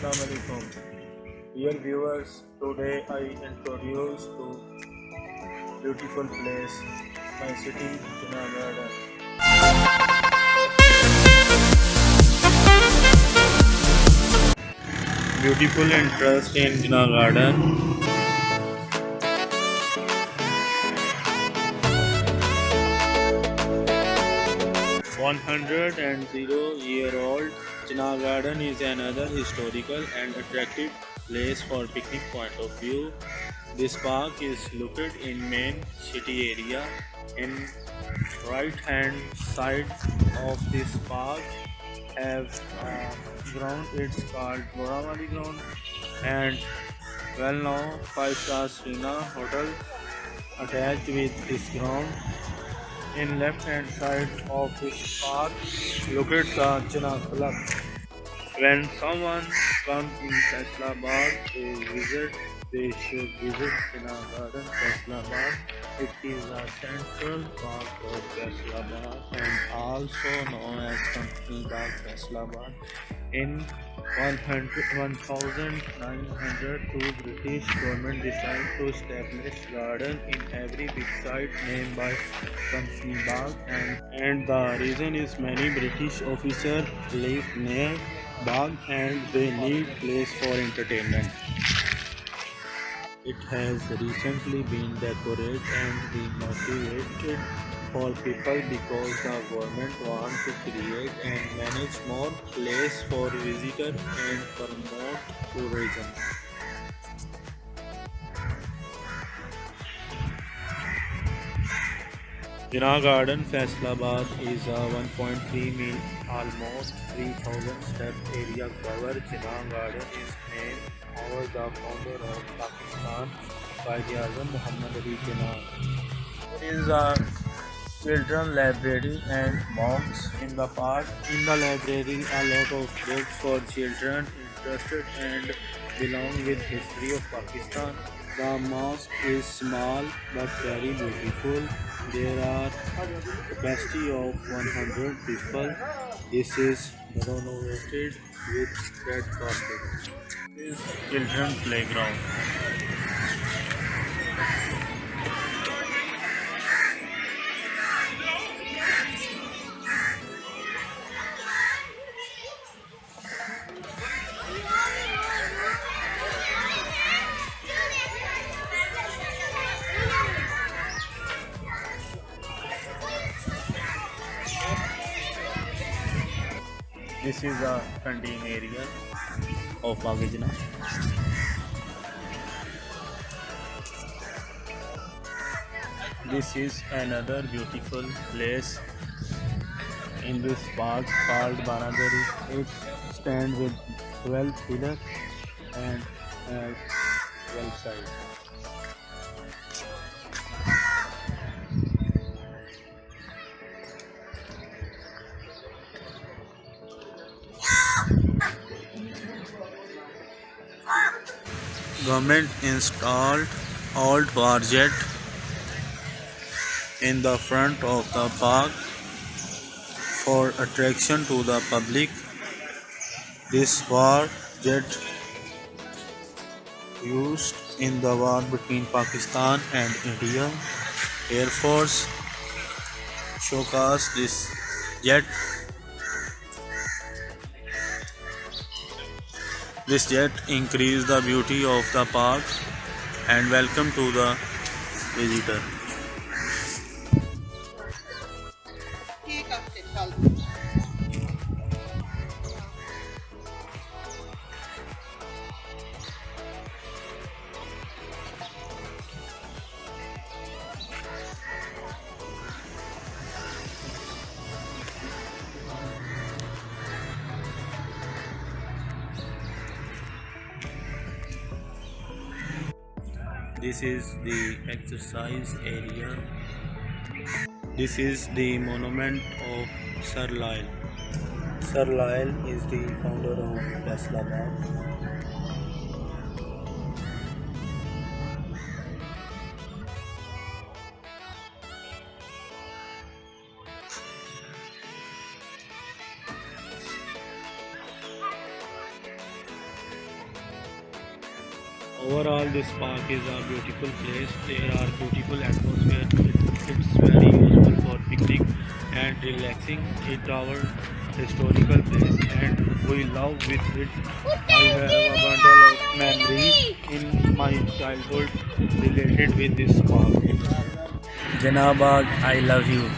Assalamu alaikum. Dear viewers, today I introduce to beautiful place, my city, Jinnah Bagh. Beautiful interest in Jinnah Garden. 100-year-old Jinnah Garden is another historical and attractive place for picnic point of view. This park is located in main city area. In right hand side of this park have ground. It's called Boramali ground and well known 5-star Srina hotel attached with this ground. In left hand side of this park, located the Jinnah Club. When someone comes in Faisalabad, they should visit Jinnah Garden, Faisalabad. It is a central park of Faisalabad and also known as Company Bagh Faisalabad. In 1902, British government decided to establish garden in every big site named by Company Bagh, and the reason is many British officers live near Bagh and they need place for entertainment. It has recently been decorated and remotivated for people because the government wants to create and manage more place for visitors and promote tourism. Jinnah Garden Faisalabad is a 1.3 mil, almost 3,000 step area covered. Jinnah Garden is named over the founder of Pakistan, Quaid-e-Azam Muhammad Ali Jinnah. There is a children library and monks in the park. In the library, a lot of books for children interested and belong with history of Pakistan. The mosque is small but very beautiful. There are capacity of 100 people. This is renovated with red carpet. This is children playground. This is a canteen area of Bagh. This is another beautiful place in this park called Banadari. It stands with 12 pillars and has 12 sides. Government installed old war jet in the front of the park for attraction to the public. This war jet used in the war between Pakistan and India. Air Force showcased this jet. This jet increased the beauty of the park and welcome to the visitor. This is the exercise area. This is the monument of Sir Lyle. Sir Lyle is the founder of Faisalabad. Overall, this park is a beautiful place. There are beautiful atmosphere. It's very useful for picnic and relaxing. It's our historical place, and we love with it. I have a bundle of memories in my childhood related with this park. Jinnah Bagh, I love you.